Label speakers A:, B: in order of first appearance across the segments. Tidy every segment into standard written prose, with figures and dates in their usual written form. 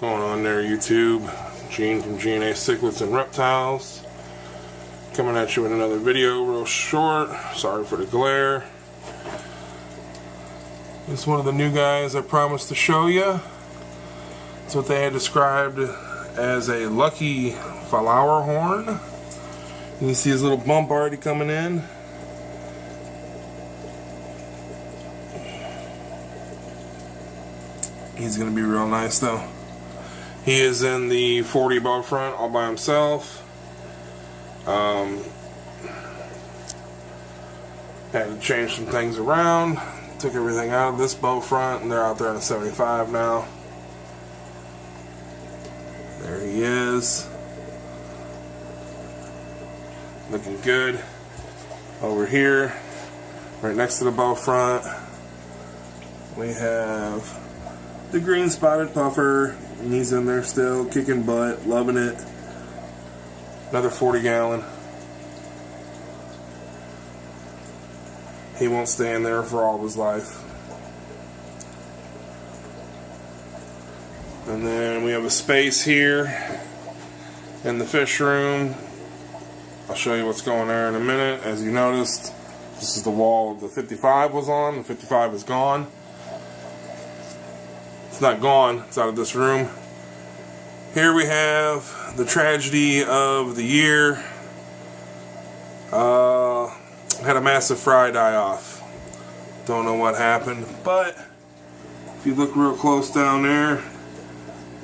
A: Going on there, YouTube? Gene from G&A Cichlids and Reptiles. Coming at you with another video, real short. Sorry for the glare. This is one of the new guys I promised to show you. It's what they had described as a lucky flower horn. And you see his little bump already coming in. He's going to be real nice though. He is in the 40 bow front all by himself. Had to change some things around. Took everything out of this bow front and they're out there in a 75 now. There he is. Looking good. Over here, right next to the bow front, we have the green spotted puffer. And he's in there still, kicking butt, loving it. Another 40 gallon. He won't stay in there for all of his life. And then we have a space here in the fish room. I'll show you what's going there in a minute. As you noticed, this is the wall the 55 was on. The 55 is gone. It's not gone, it's out of this room. Here we have the tragedy of the year. Had a massive fry die off. Don't know what happened, but if you look real close down there,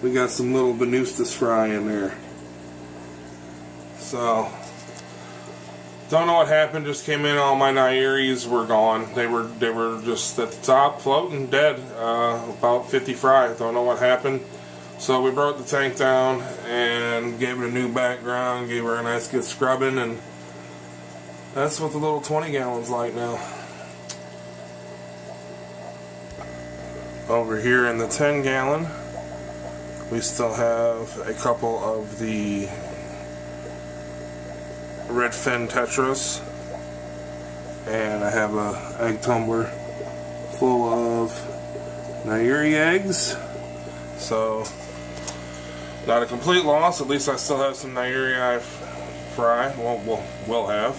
A: we got some little Venustus fry in there. So, don't know what happened, just came in, all my Nairis were gone. They were just at the top, floating, dead. About 50 fry, don't know what happened. So we brought the tank down and gave it a new background, gave her a nice good scrubbing, and that's what the little 20 gallon's like now. Over here in the 10 gallon, we still have a couple of the red fin tetras, and I have a egg tumbler full of Nairi eggs. So not a complete loss, at least I still have some Nairi fry. Well, we'll have.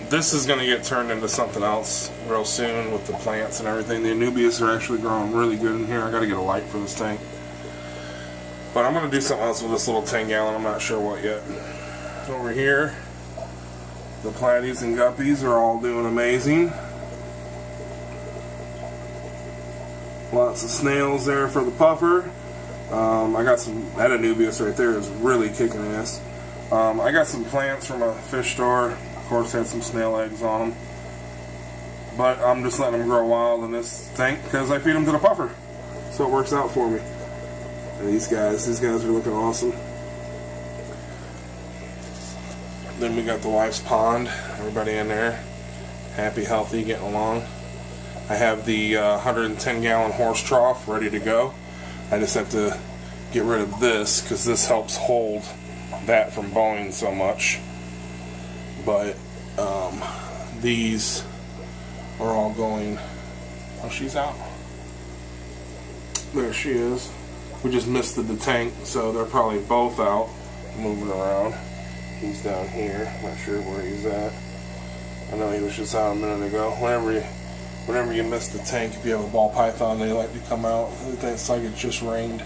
A: This is going to get turned into something else real soon with the plants and everything. The Anubias are actually growing really good in here. I got to get a light for this tank. But I'm going to do something else with this little 10 gallon. I'm not sure what yet. Over here, the platies and guppies are all doing amazing. Lots of snails there for the puffer. I got some, that Anubias right there is really kicking ass. I got some plants from a fish store. Of course, had some snail eggs on them. But I'm just letting them grow wild in this tank because I feed them to the puffer. So it works out for me. And these guys are looking awesome. Then we got the wife's pond. Everybody in there, happy, healthy, getting along. I have the 110 gallon horse trough ready to go. I just have to get rid of this because this helps hold that from bowing so much. But these are all going. Oh, she's out. There she is. We just misted the tank, so they're probably both out, moving around. He's down here. Not sure where he's at. I know he was just out a minute ago. Whenever you miss the tank, if you have a ball python, they like to come out. It's like it just rained.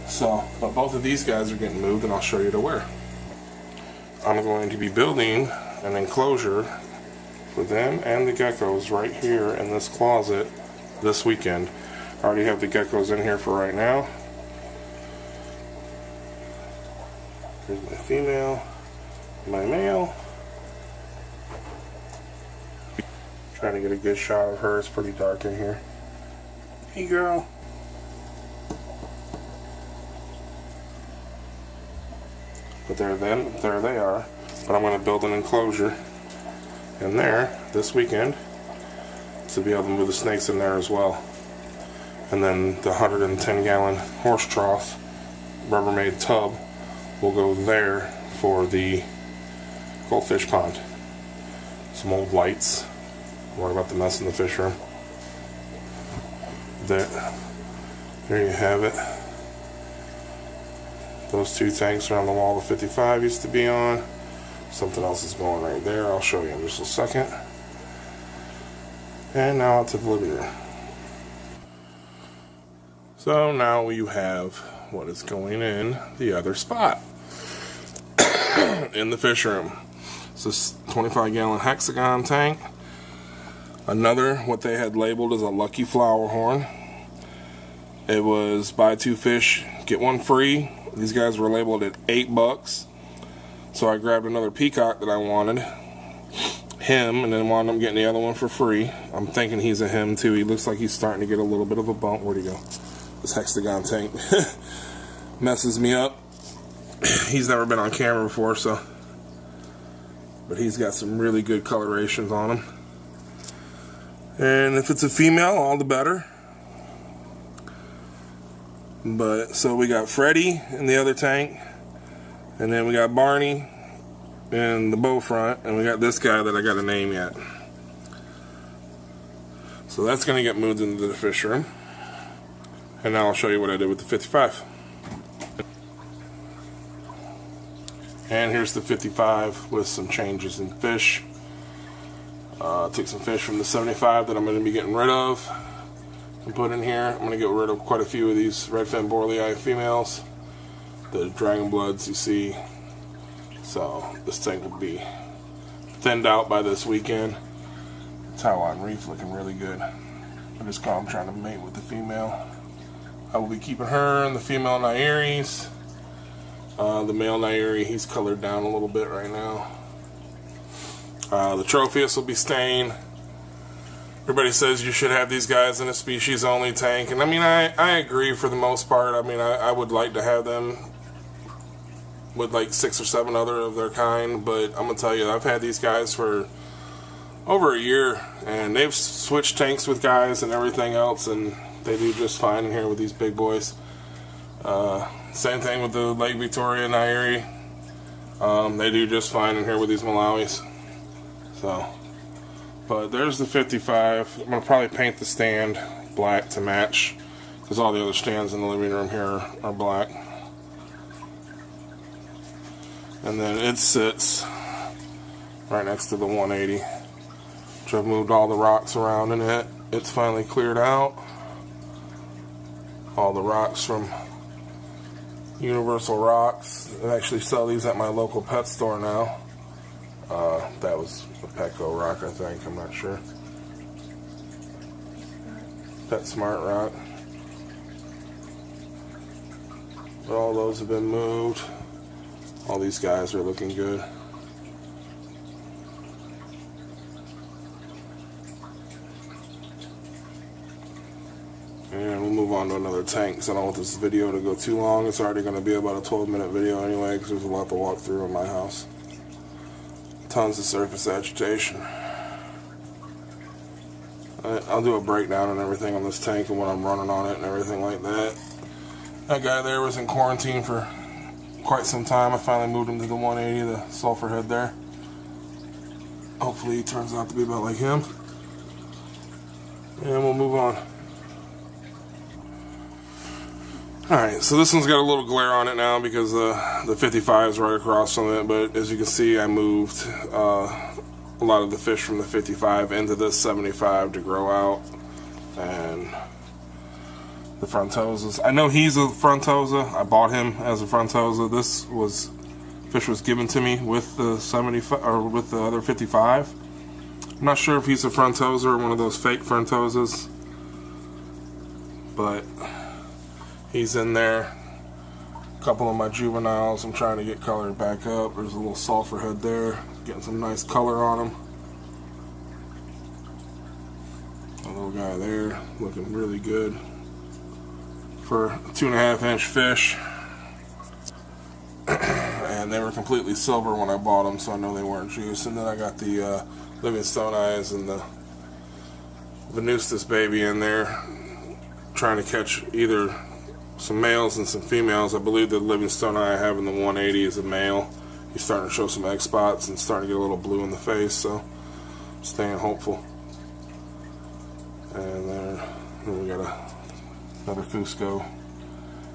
A: So, but both of these guys are getting moved, and I'll show you to where. I'm going to be building an enclosure for them and the geckos right here in this closet this weekend. I already have the geckos in here for right now. Here's my female, my male. Trying to get a good shot of her. It's pretty dark in here. Hey, girl. But there they are. But I'm going to build an enclosure in there this weekend to be able to move the snakes in there as well. And then the 110 gallon horse trough Rubbermaid tub will go there for the goldfish pond. Some old lights. Worry about the mess in the fish room. That There you have it. Those two tanks are on the wall the 55 used to be on. Something else is going right there. I'll show you in just a second. And now out to the living room. So now you have what is going in the other spot in the fish room. It's this 25-gallon hexagon tank. Another, what they had labeled as a lucky flower horn. It was buy 2 fish, get 1 free. These guys were labeled at $8. So I grabbed another peacock that I wanted, him, and then wound up getting the other one for free. I'm thinking he's a him too. He looks like he's starting to get a little bit of a bump. Where'd he go? This hexagon tank messes me up. He's never been on camera before, so, but he's got some really good colorations on him. And if it's a female, all the better. But so we got Freddy in the other tank, and then we got Barney in the bow front, and we got this guy that I got a name yet. So that's going to get moved into the fish room. And now I'll show you what I did with the 55. And here's the 55 with some changes in fish. Took some fish from the 75 that I'm going to be getting rid of and put in here. I'm going to get rid of quite a few of these redfin borlei females, the dragon bloods you see. So this tank will be thinned out by this weekend. Taiwan Reef looking really good. I'm trying to mate with the female. I will be keeping her and the female Nairis. The male Nairi, he's colored down a little bit right now. The Tropheus will be staying. Everybody says you should have these guys in a species only tank, and I mean I agree for the most part. I mean I would like to have them with like 6 or 7 other of their kind, but I'm gonna tell you, I've had these guys for over a year, and they've switched tanks with guys and everything else, and they do just fine in here with these big boys. Same thing with the Lake Victoria Nairi. They do just fine in here with these Malawis. So, but there's the 55. I'm gonna probably paint the stand black to match, because all the other stands in the living room here are black. And then it sits right next to the 180, which I've moved all the rocks around in it. It's finally cleared out. All the rocks from Universal Rocks. I actually sell these at my local pet store now. That was a Petco rock, I think. I'm not sure. PetSmart rock. But all those have been moved. All these guys are looking good. And we'll move on to another tank, because I don't want this video to go too long. It's already going to be about a 12-minute video anyway, because there's a lot to walk through in my house. Tons of surface agitation. I'll do a breakdown and everything on this tank and when I'm running on it and everything like that. That guy there was in quarantine for quite some time. I finally moved him to the 180, the sulfur head there. Hopefully he turns out to be about like him. And we'll move on. Alright, so this one's got a little glare on it now because the 55 is right across from it, but as you can see, I moved a lot of the fish from the 55 into this 75 to grow out. And the Frontosa. I know he's a Frontosa. I bought him as a Frontosa. This fish was given to me with the 75 or with the other 55. I'm not sure if he's a Frontosa or one of those fake Frontosas, but he's in there. A couple of my juveniles I'm trying to get colored back up. There's a little sulfur head there, getting some nice color on him. A little guy there, looking really good for a 2.5-inch fish. And they were completely silver when I bought them, so I know they weren't juice. And then I got the Livingstone Eyes and the Venustus baby in there, trying to catch either some males and some females. I believe the Livingstone Eye I have in the 180 is a male. He's starting to show some egg spots and starting to get a little blue in the face, so I'm staying hopeful. And then we got a Another Fusco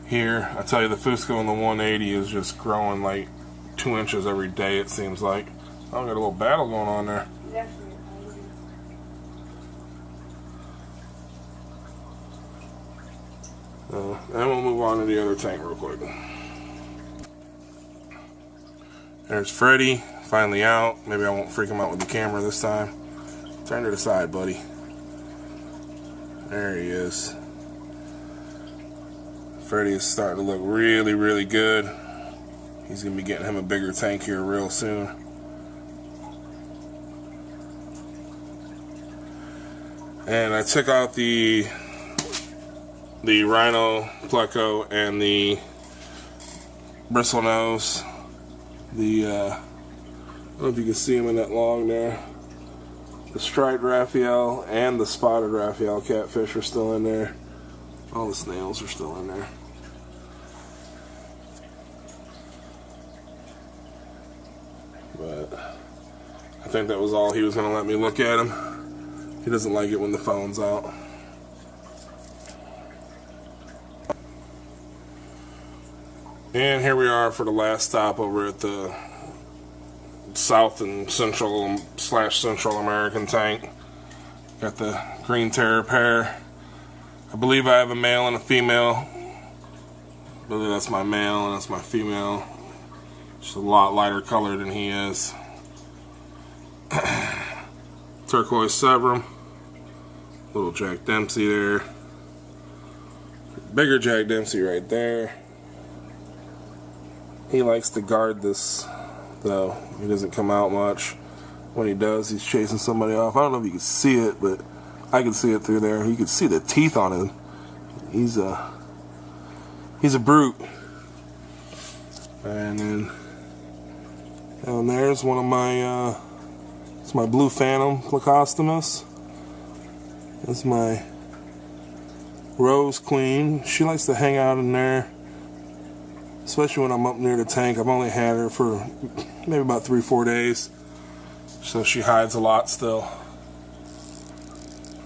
A: here. I tell you, the Fusco in the 180 is just growing like 2 inches every day, it seems like. Oh, got a little battle going on there. And we'll move on to the other tank real quick. There's Freddy, finally out. Maybe I won't freak him out with the camera this time. Turn to the side, buddy. There he is. Freddy is starting to look really, really good. He's going to be getting him a bigger tank here real soon. And I took out the Rhino Pleco and the Bristlenose. I don't know if you can see him in that log there. The striped Raphael and the spotted Raphael catfish are still in there. All the snails are still in there. But I think that was all he was going to let me look at him. He doesn't like it when the phone's out. And here we are for the last stop over at the South and Central / Central American tank. Got the green terror pair. I believe I have a male and a female. I believe that's my male and that's my female. Just a lot lighter color than he is. Turquoise Severum. Little Jack Dempsey there. Bigger Jack Dempsey right there. He likes to guard this, though. He doesn't come out much. When he does, he's chasing somebody off. I don't know if you can see it, but I can see it through there. You can see the teeth on him. He's a brute. And then down there's one of my it's my Blue Phantom Plecostomus. That's my Rose Queen. She likes to hang out in there, especially when I'm up near the tank. I've only had her for maybe about 3-4 days, so she hides a lot still.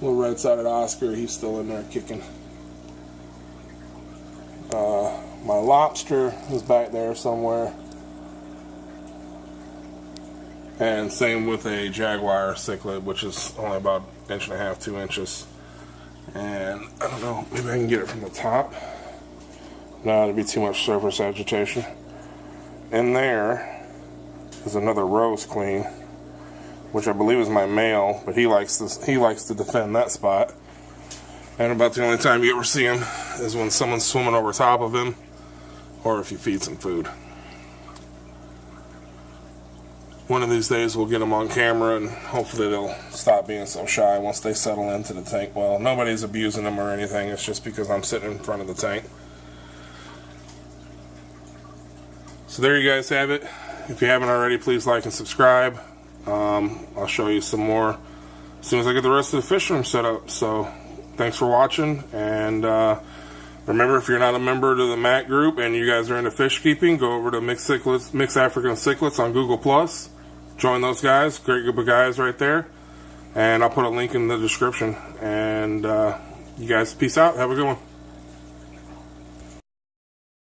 A: Little red-sided Oscar, he's still in there kicking. My lobster is back there somewhere. And same with a Jaguar cichlid, which is only about 1.5 to 2 inches. And I don't know, maybe I can get it from the top. No, it'd be too much surface agitation. In there is another Rose Queen, which I believe is my male, but he likes to defend that spot. And about the only time you ever see him is when someone's swimming over top of him, or if you feed some food. One of these days we'll get them on camera, and hopefully they'll stop being so shy once they settle into the tank. Well, nobody's abusing them or anything. It's just because I'm sitting in front of the tank. So there you guys have it. If you haven't already, please like and subscribe. I'll show you some more as soon as I get the rest of the fish room set up. So thanks for watching, and remember, if you're not a member to the MAC group and you guys are into fish keeping, go over to Mixed African Cichlids on Google+. Join those guys. Great group of guys right there. And I'll put a link in the description. And you guys, peace out. Have a good one.